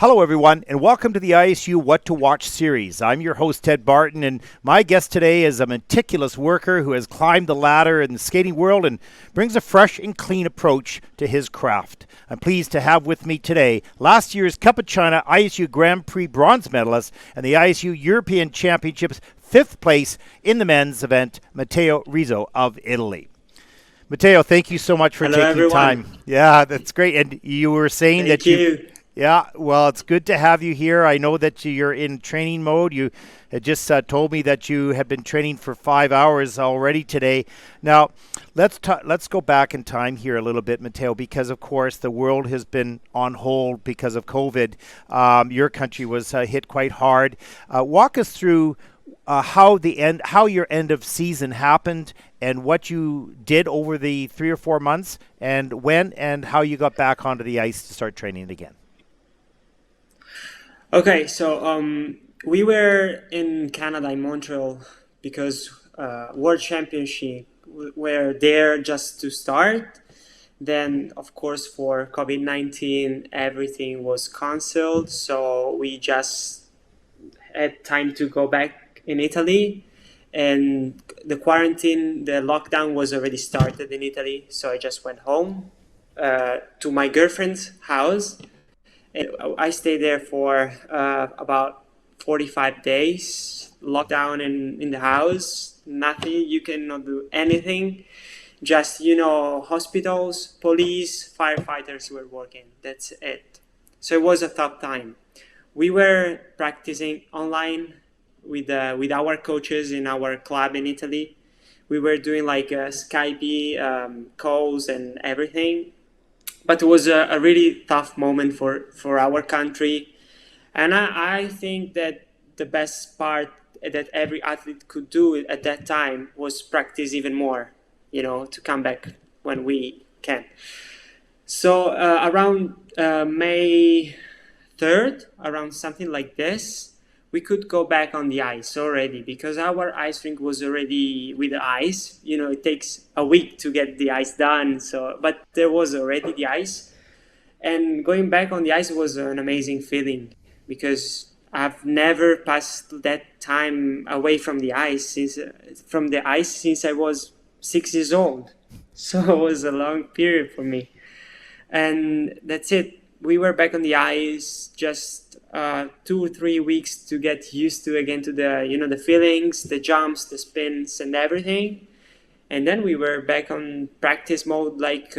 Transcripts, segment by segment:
Hello, everyone, and welcome to the ISU What to Watch series. I'm your host, Ted Barton, and my guest today is a meticulous worker who has climbed the ladder in the skating world and brings a fresh and clean approach to his craft. I'm pleased to have with me today last year's Cup of China ISU Grand Prix bronze medalist and the ISU European Championships fifth place in the men's event, Matteo Rizzo of Italy. Matteo, thank you so much for taking everyone. time. Yeah, that's great. And you were saying Thank you. Yeah, well, it's good to have you here. I know that you're in training mode. You had just told me that you had been training for 5 hours already today. Now, let's go back in time here a little bit, Matteo, because of course the world has been on hold because of COVID. Your country was hit quite hard. Walk us through how your end of season happened and what you did over the 3 or 4 months, and when and how you got back onto the ice to start training again. Okay, so we were in Canada, in Montreal, because World Championship were there just to start. Then, of course, for COVID-19, everything was canceled. So we just had time to go back in Italy. And the quarantine, the lockdown was already started in Italy. So I just went home to my girlfriend's house. And I stayed there for about 45 days, locked down in the house, nothing, you cannot do anything, just, hospitals, police, firefighters were working, that's it. So it was a tough time. We were practicing online with our coaches in our club in Italy. We were doing like Skype calls and everything. But it was a really tough moment for our country. And I think that the best part that every athlete could do at that time was practice even more, to come back when we can. So around May 3rd, around something like this, we could go back on the ice already because our ice rink was already with the ice. It takes a week to get the ice done. But there was already the ice. And going back on the ice was an amazing feeling because I've never passed that time away from the ice since I was 6 years old. So it was a long period for me. And that's it. We were back on the ice just 2 or 3 weeks to get used to again to the feelings, the jumps, the spins, and everything. And then we were back on practice mode like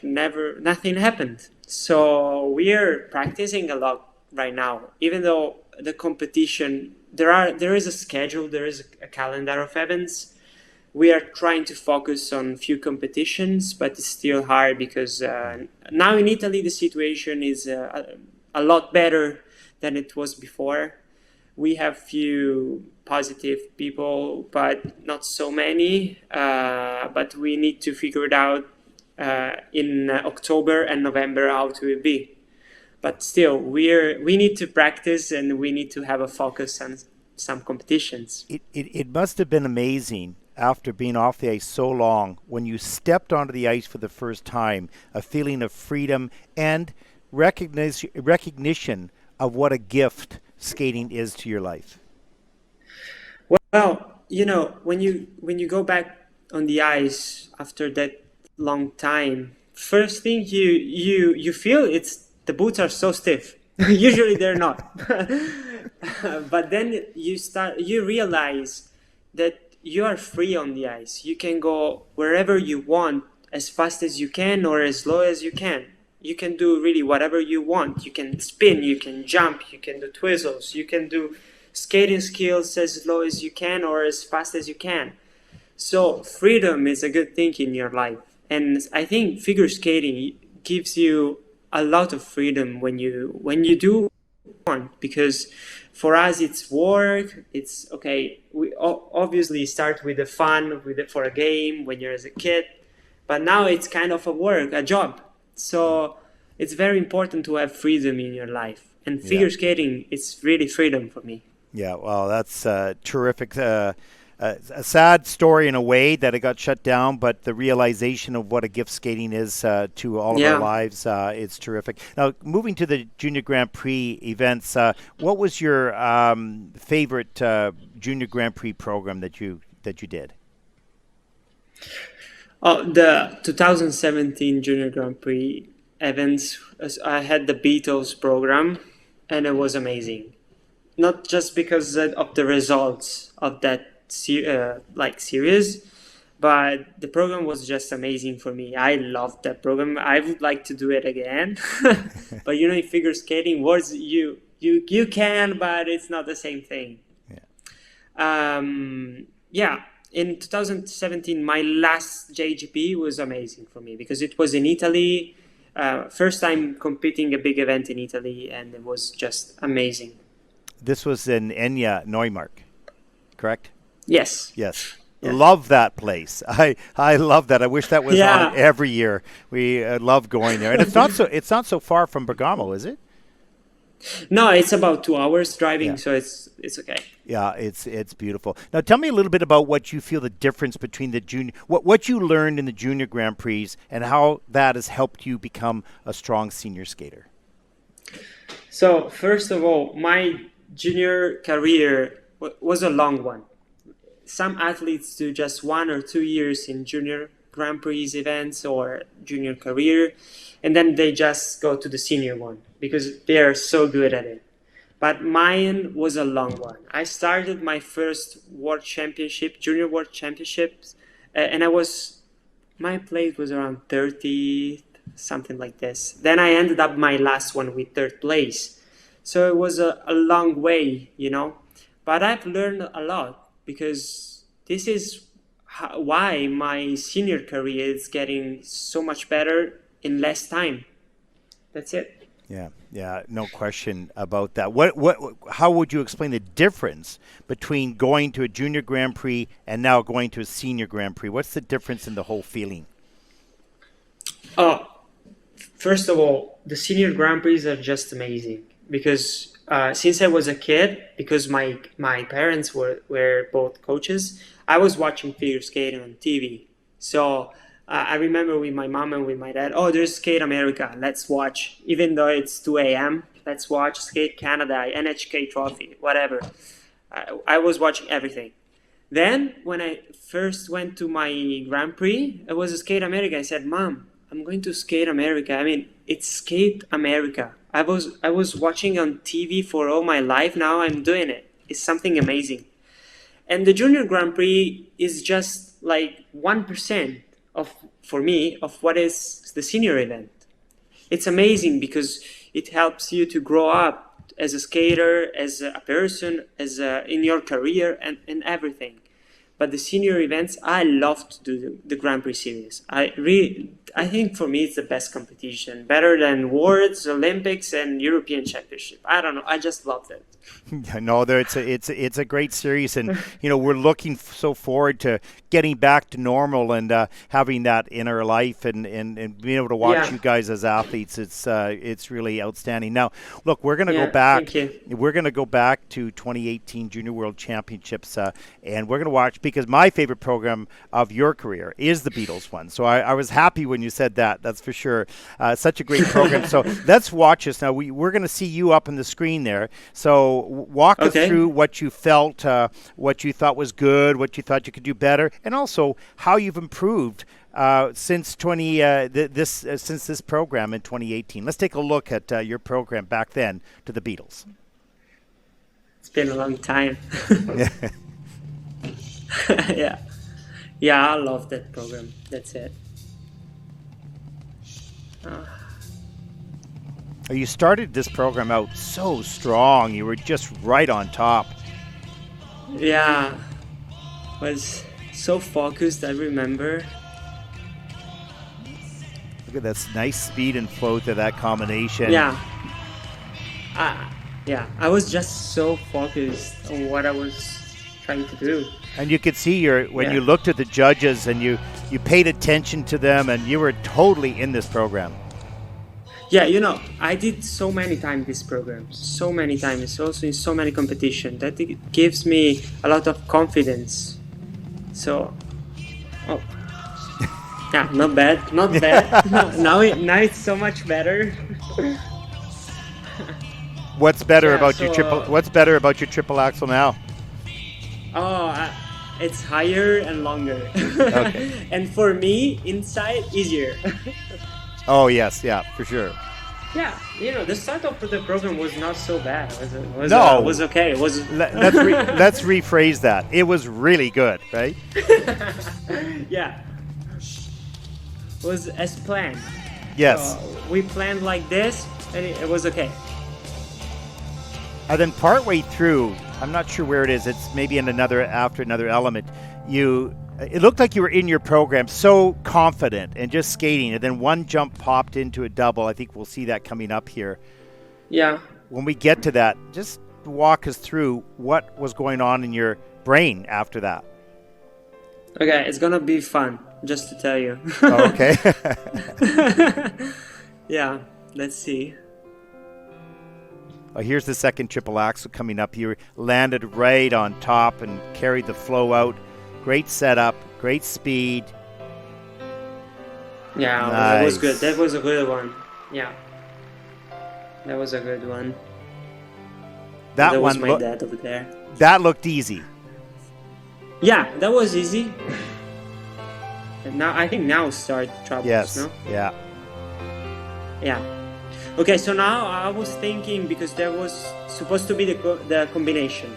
nothing happened. So we are practicing a lot right now, even though the competition there is a schedule, there is a calendar of events. We are trying to focus on few competitions, but it's still hard because now in Italy the situation is a lot better than it was before. We have few positive people, but not so many. But we need to figure it out in October and November how it will be. But still, we need to practice and we need to have a focus on some competitions. It must have been amazing after being off the ice so long, when you stepped onto the ice for the first time, a feeling of freedom and recognition of what a gift skating is to your life. Well, when you go back on the ice after that long time, first thing you feel it's the boots are so stiff. Usually they're not. But then you realize that you are free on the ice. You can go wherever you want, as fast as you can or as slow as you can. You can do really whatever you want. You can spin, you can jump, you can do twizzles, you can do skating skills as slow as you can or as fast as you can. So freedom is a good thing in your life. And I think figure skating gives you a lot of freedom when you do want, because for us it's work, it's okay, we obviously start with the fun for a game when you're as a kid, but now it's kind of a work, a job. So it's very important to have freedom in your life, and figure skating, it's really freedom for me. Yeah, well, that's terrific a sad story in a way that it got shut down, but the realization of what a gift skating is to all of our Yeah. lives, it's terrific. Now, moving to the Junior Grand Prix events, what was your favorite Junior Grand Prix program that you did? Oh, the 2017 Junior Grand Prix events, I had the Beatles program, and it was amazing. Not just because of the results of that series, but the program was just amazing for me. I loved that program. I would like to do it again. But in figure skating, words you can, but it's not the same thing. Yeah. In 2017, my last JGP was amazing for me because it was in Italy. First time competing a big event in Italy, and it was just amazing. This was in Enya, Neumark, correct? Yes. Yes. Yeah. Love that place. I love that. I wish that was Yeah. on every year. We love going there, and it's not so far from Bergamo, is it? No, it's about 2 hours driving, Yeah. so it's okay. Yeah, it's beautiful. Now, tell me a little bit about what you feel the difference between the junior, what you learned in the Junior Grand Prix, and how that has helped you become a strong senior skater. So first of all, my junior career was a long one. Some athletes do just 1 or 2 years in Junior Grand Prix events or junior career, and then they just go to the senior one because they are so good at it. But mine was a long one. I started my first world championship, junior world championships, and my place was around 30, something like this. Then I ended up my last one with third place. So it was a long way, But I've learned a lot because this is why my senior career is getting so much better in less time. That's it. Yeah, no question about that. How would you explain the difference between going to a Junior Grand Prix and now going to a Senior Grand Prix? What's the difference in the whole feeling? First of all, the Senior Grand Prix are just amazing because since I was a kid, because my parents were both coaches, I was watching figure skating on TV. So I remember with my mom and with my dad, there's Skate America, let's watch. Even though it's 2 a.m., let's watch Skate Canada, NHK Trophy, whatever. I was watching everything. Then when I first went to my Grand Prix, it was a Skate America. I said, Mom, I'm going to Skate America. I mean, it's Skate America. I was watching on TV for all my life. Now I'm doing it. It's something amazing. And the Junior Grand Prix is just like 1% for me of what is the senior event. It's amazing because it helps you to grow up as a skater, as a person, in your career and everything. But the senior events, I love to do the Grand Prix series. I think for me it's the best competition, better than Worlds, Olympics, and European Championship. I don't know, I just loved it. No, it's a great series, and we're looking so forward to getting back to normal and having that in our life and being able to watch you guys as athletes. It's really outstanding. Now, look, we're going to go back. Thank you. We're going to go back to 2018 Junior World Championships, and we're going to watch because my favorite program of your career is the Beatles one. So I was happy when you said that. That's for sure. Such a great program. So let's watch this now. We're going to see you up on the screen there. So walk us through what you felt, what you thought was good, what you thought you could do better, and also how you've improved since this program in 2018. Let's take a look at your program back then to the Beatles. It's been a long time. Yeah, I love that program. That's it. You started this program out so strong. You were just right on top. Yeah, was so focused, I remember. Look at that nice speed and flow to that combination. Yeah. I was just so focused on what I was trying to do. And you could see when you looked at the judges and you paid attention to them and you were totally in this program. Yeah, I did so many times this program, so many times, also in so many competitions, that it gives me a lot of confidence So, oh, yeah, not bad, not bad. Now it's so much better. What's better Yeah, about your triple? What's better about your triple axle now? oh, it's higher and longer. Okay. And for me, inside, easier. Oh yes, yeah, for sure. Yeah, the start of the program was not so bad. No. Was okay. It was. Let's rephrase that. It was really good, right? Yeah, was as planned. Yes. So we planned like this, and it was okay. And then partway through, I'm not sure where it is. It's maybe in after another element. It looked like you were in your program, so confident and just skating, and then one jump popped into a double. I think we'll see that coming up here. Yeah. When we get to that, just walk us through what was going on in your brain after that. Okay, it's gonna be fun, just to tell you. Oh, okay. Yeah, let's see. Oh, here's the second triple axel coming up. You landed right on top and carried the flow out. Great setup, great speed. Yeah, Nice. That was good. That was a good one. Yeah, that was a good one. That was one my dad over there. That looked easy. Yeah, that was easy. And I think now start troubles. Yes. No? Yeah. Yeah. Okay, so now I was thinking, because there was supposed to be the combination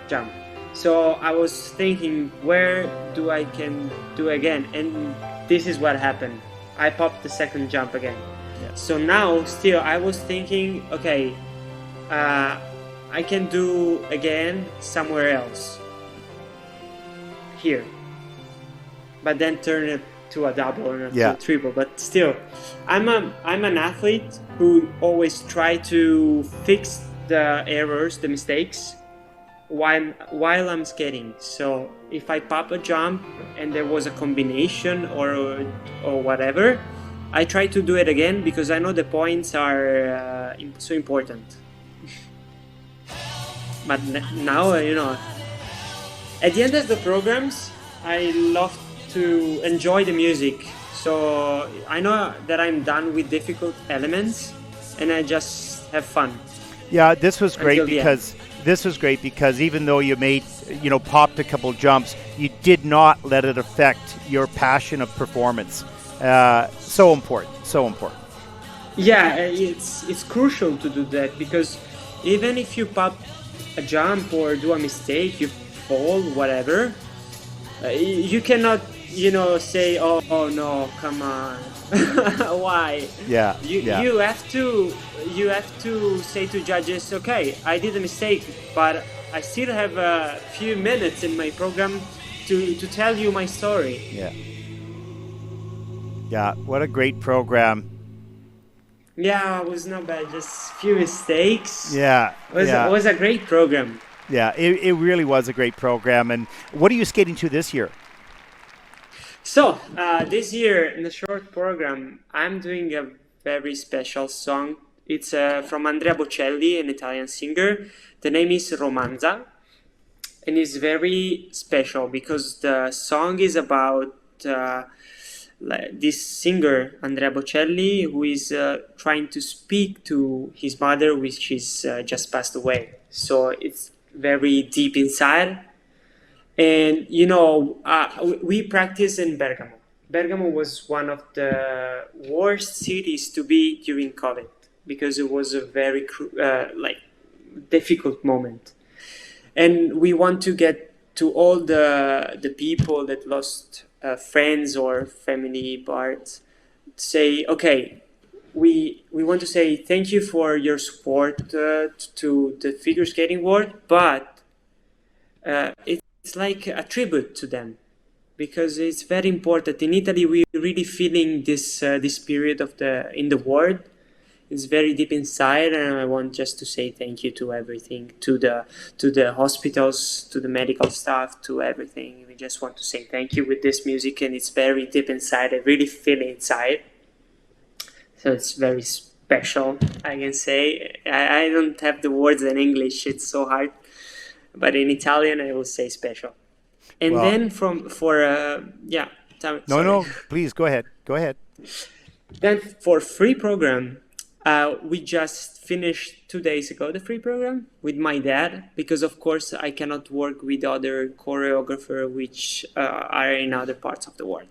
jump. So I was thinking, where I can do again? And this is what happened. I popped the second jump again. Yeah. So now, still, I was thinking, okay, I can do again somewhere else. Here. But then turn it to a double or to a triple. But still, I'm an athlete who always try to fix the errors, the mistakes, while I'm skating. So if I pop a jump and there was a combination or whatever, I try to do it again, because I know the points are so important. But now, at the end of the programs, I love to enjoy the music. So I know that I'm done with difficult elements, and I just have fun. Yeah, this was great because even though you made, popped a couple jumps, you did not let it affect your passion of performance. So important. Yeah, it's crucial to do that, because even if you pop a jump or do a mistake, you fall, whatever, you cannot, say, oh no, come on. Why? Yeah. You have to say to judges, okay, I did a mistake, but I still have a few minutes in my program to tell you my story. Yeah. Yeah, what a great program. Yeah, it was not bad, just few mistakes. Yeah. It was a great program. Yeah, it really was a great program. And what are you skating to this year? So, this year in the short program, I'm doing a very special song. It's from Andrea Bocelli, an Italian singer. The name is Romanza. And it's very special because the song is about this singer, Andrea Bocelli, who is trying to speak to his mother, which is just passed away. So it's very deep inside. And, we practice in Bergamo. Bergamo was one of the worst cities to be during COVID, because it was a very difficult moment. And we want to get to all the people that lost friends or family parts, say, okay, we want to say thank you for your support to the figure skating world, but it's like a tribute to them, because it's very important. In Italy, we're really feeling this period in the world. It's very deep inside, and I want just to say thank you to everything, to the hospitals, to the medical staff, to everything. We just want to say thank you with this music, and it's very deep inside. I really feel it inside. So it's very special, I can say. I don't have the words in English, it's so hard. But in Italian, I will say special. And Well, then from for yeah, no, sorry. no, please go ahead. Go ahead. Then for free program, we just finished 2 days ago the free program with my dad, because of course I cannot work with other choreographer which are in other parts of the world.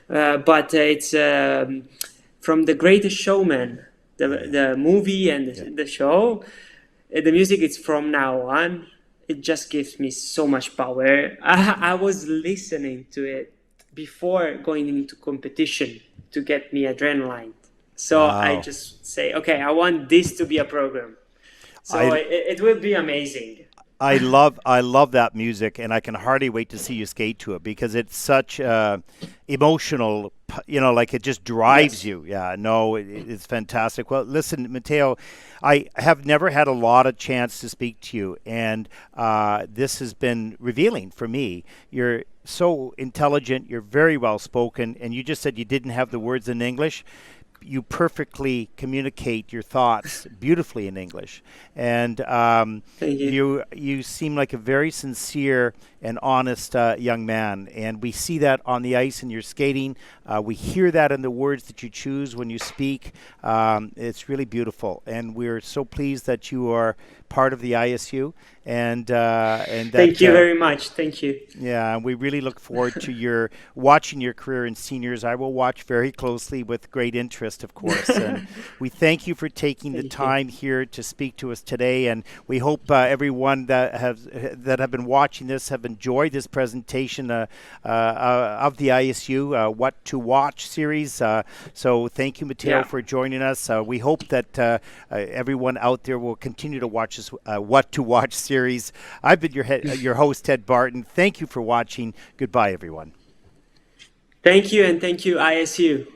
But it's from The Greatest Showman, Yeah, yeah, the movie and yeah. the show. The music is from now on. It just gives me so much power. I was listening to it before going into competition to get me adrenaline. So I Wow. just say, okay, I want this to be a program. So I it will be amazing. I love that music, and I can hardly wait to see you skate to it because it's such emotional. Like it just drives Yes. you. Yeah, no, it's fantastic. Well, listen, Matteo, I have never had a lot of chance to speak to you, and this has been revealing for me. You're so intelligent. You're very well spoken, and you just said you didn't have the words in English. You perfectly communicate your thoughts beautifully in English, and Thank you. you seem like a very sincere and honest young man, and we see that on the ice in your skating. We hear that in the words that you choose when you speak. It's really beautiful, and we're so pleased that you are part of the ISU, and Thank that you very much. Thank you. yeah, we really look forward to your watching your career in seniors. I will watch very closely with great interest, of course. And we thank you for taking the Thank you. time here to speak to us today. And we hope everyone that have been watching this have enjoyed this presentation of the ISU What to Watch series. So thank you, Matteo, Yeah. for joining us. We hope that everyone out there will continue to watch this What to Watch series. I've been your host, Ted Barton. Thank you for watching. Goodbye, everyone. Thank you, and thank you, ISU.